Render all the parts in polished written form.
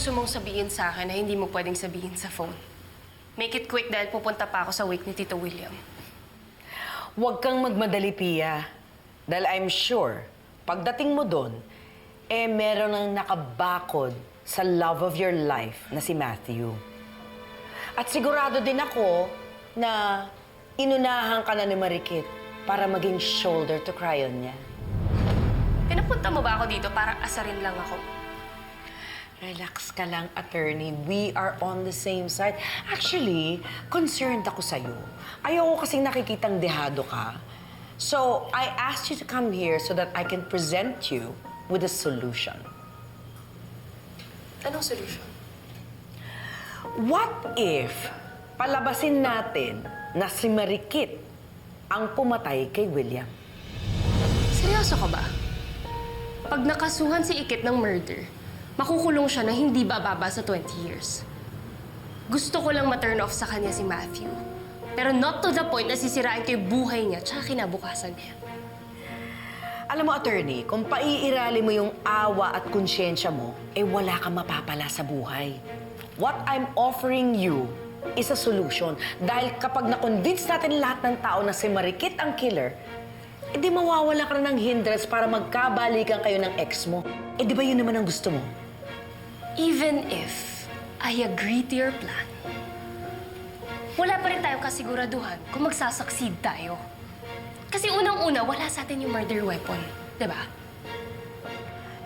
gusto mong sabihin sa akin na hindi mo pwedeng sabihin sa phone? Make it quick dahil pupunta pa ako sa wake ni Tito William. Huwag kang magmadali, Pia. Dahil I'm sure, pagdating mo doon, meron nang nakabakod sa love of your life na si Matthew. At sigurado din ako na inunahan ka na ni Marikit para maging shoulder to cry on niya. Pinapunta mo ba ako dito para asarin lang ako? Relax ka lang, attorney. We are on the same side. Actually, concerned ako sa'yo. Ayoko kasing nakikitang dehado ka. So, I asked you to come here so that I can present you with a solution. Anong solution? What if palabasin natin na si Marikit ang pumatay kay William? Seryoso ka ba? Pag nakasuhan si Ikit ng murder, makukulong siya na hindi bababa sa 20 years. Gusto ko lang ma-turn off sa kanya si Matthew. Pero not to the point na sisirain ko yung buhay niya tsaka kinabukasan niya. Alam mo, attorney, kung paiirali mo yung awa at konsyensya mo, wala kang mapapala sa buhay. What I'm offering you is a solution. Dahil kapag na-convince natin lahat ng tao na si Marikit ang killer, di mawawala ka na ng hindrance para magkabalikan kayo ng ex mo. Di ba yun naman ang gusto mo? Even if I agree to your plan, wala pa rin tayong kasiguraduhan kung magsasucceed tayo. Kasi unang-una, wala sa atin yung murder weapon. Diba?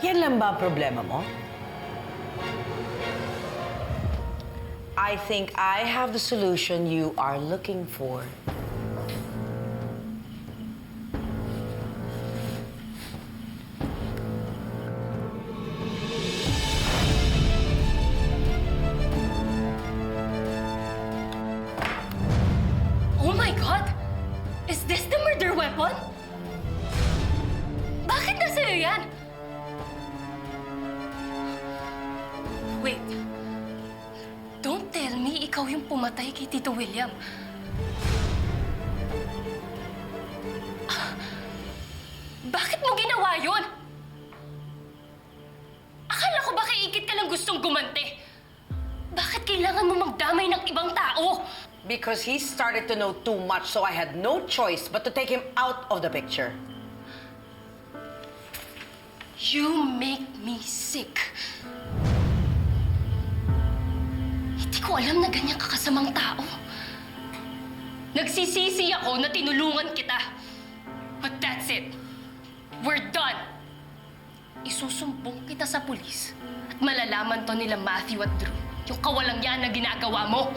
Yan lang ba ang problema mo? I think I have the solution you are looking for. Oh my God! Is this the murder weapon? Bakit nasa'yo yan? Wait. Don't tell me ikaw yung pumatay kay Tito William. Bakit mo ginawa yun? Akala ko ba kay Ikit ka lang gustong gumante? Bakit kailangan mo magdamay ng ibang tao? Because he started to know too much, so I had no choice but to take him out of the picture. You make me sick. Hindi ko alam na ganyan kakasamang tao. Nagsisisi ako na tinulungan kita. But that's it. We're done. Isusumbong kita sa pulis at malalaman to nila Matthew at Drew yung kawalang yan na ginagawa mo.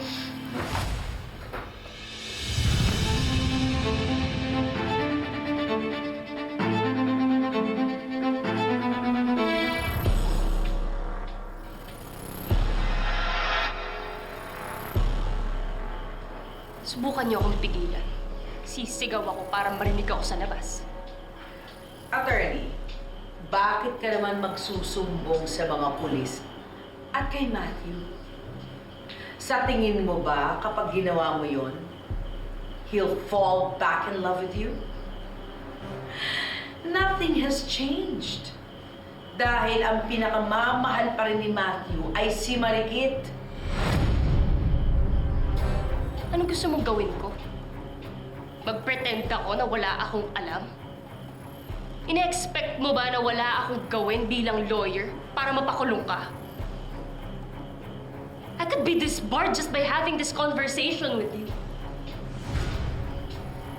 Subukan niyo akong pigilan. Sisigaw ako para marinig ako sa labas. Attorney, bakit ka naman magsusumbong sa mga pulis at kay Matthew? Sa tingin mo ba kapag ginawa mo yon, he'll fall back in love with you? Nothing has changed. Dahil ang pinakamamahal pa rin ni Matthew ay si Marikit. Ano gusto mong gawin ko? Mag-pretend ako na wala akong alam? Ina-expect mo ba na wala akong gawin bilang lawyer para mapakulong ka? I could be disbarred just by having this conversation with you.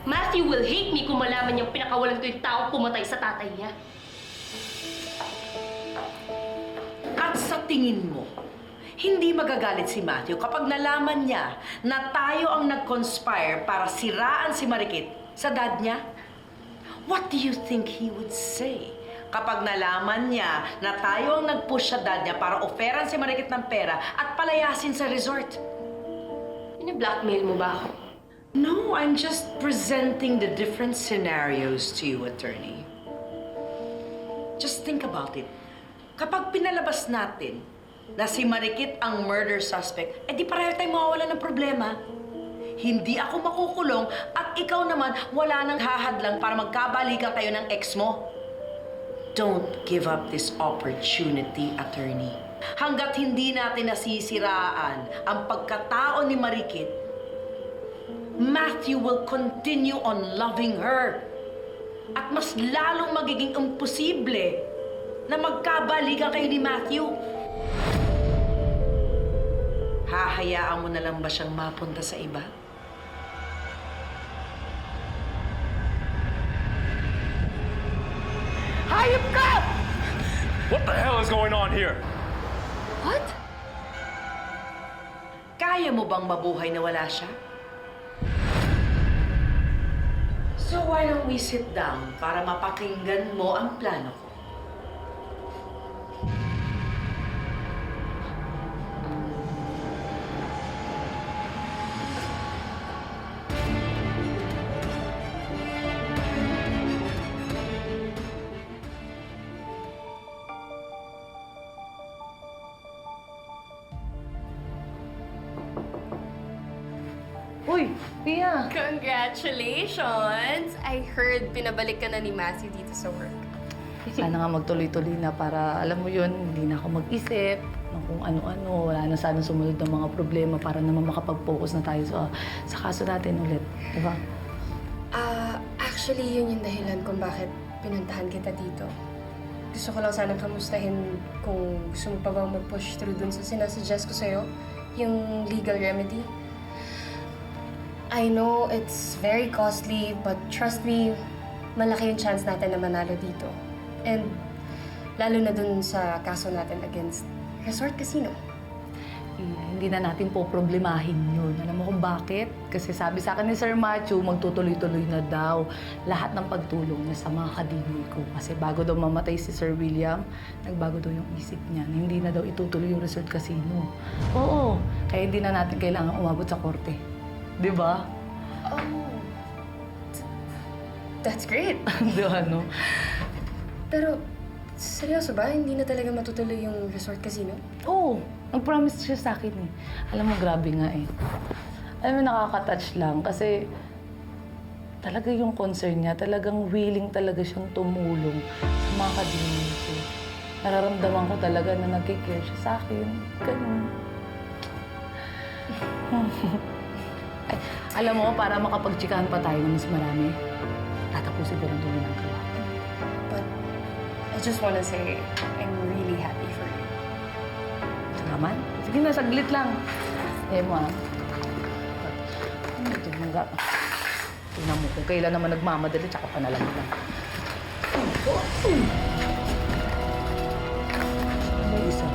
Matthew will hate me kung malaman niyang pinakawalan ko yung taong pumatay sa tatay niya. At sa tingin mo, hindi magagalit si Matthew kapag nalaman niya na tayo ang nag-conspire para siraan si Marikit sa dad niya? What do you think he would say kapag nalaman niya na tayo ang nag-push sa dad niya para oferan si Marikit ng pera at palayasin sa resort? Ina-blackmail mo ba ako? No, I'm just presenting the different scenarios to you, attorney. Just think about it. Kapag pinalabas natin na si Marikit ang murder suspect, di pareho tayong mawawala ng problema. Hindi ako makukulong at ikaw naman wala nang hahadlang para magkabalikan kayo ng ex mo. Don't give up this opportunity, attorney. Hanggat hindi natin nasisiraan ang pagkatao ni Marikit, Matthew will continue on loving her. At mas lalong magiging imposible na magkabalikan kayo ni Matthew. Hahayaan mo na lang ba siyang mapunta sa iba? Hayop ka! What the hell is going on here? What? Kaya mo bang mabuhay na wala siya? So why don't we sit down para mapakinggan mo ang plano ko? Uy, Pia! Congratulations! I heard pinabalik ka na ni Matthew dito sa work. Sana nga magtuloy-tuloy na para, alam mo yun, hindi na ako mag-isip ng kung ano-ano. Wala na sana sumunod ng mga problema para naman makapag-focus na tayo sa kaso natin ulit. Diba? Actually, yun yung dahilan kung bakit pinuntahan kita dito. Gusto ko lang sanang kamustahin kung gusto mo pa bang mag-push through dun sa sinasuggest ko sa'yo, yung legal remedy. I know it's very costly, but trust me, malaki yung chance natin na manalo dito. And lalo na dun sa kaso natin against Resort Casino. Hindi na natin po problemahin yun. Alam mo kung bakit? Kasi sabi sa akin ni Sir Matthew, magtutuloy-tuloy na daw lahat ng pagtulong niya sa mga kadini ko. Kasi bago daw mamatay si Sir William, nagbago daw yung isip niya. Hindi na daw itutuloy yung Resort Casino. Oo, kaya hindi na natin kailangan umabot sa korte. Di ba? Oh, that's great. Di ba, no? Pero, seryoso ba? Hindi na talaga matutuloy yung Resort Casino? Oo, nag-promise siya sa akin eh. Alam mo, grabe nga eh. Alam mo, nakaka-touch lang kasi talaga yung concern niya, talagang willing talaga siyang tumulong sa mga kadini ko. Nararamdaman ko talaga na nag-care siya sa akin. Ganun. Ay, alam mo, para makapagtsikahan pa tayo ng mas marami, tatapusin ko ng tuloy ng gawa. But, I just wanna say, I'm really happy for you. Naman? Sige na, saglit lang. Eh mo Ano ito mga... Tingnan mo kung kailan naman nagmamadali, tsaka pa nalang lang. May isa.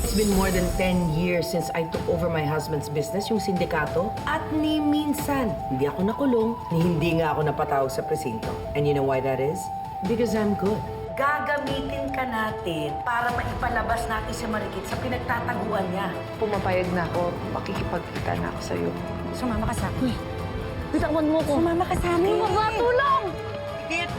It's been more than 10 years since I took over my husband's business, yung sindikato. At ni minsan, hindi ako nakulong, ni hindi nga ako napatawag sa presinto. And you know why that is? Because I'm good. Gagamitin ka natin para maipalabas natin si Marikit sa pinagtataguan niya. Pumapayag na ako, makikipagkita na ako sa'yo. Sumama ka sa akin. Bitawan mo ko. Sumama ka sa amin. Tulong! Marikit!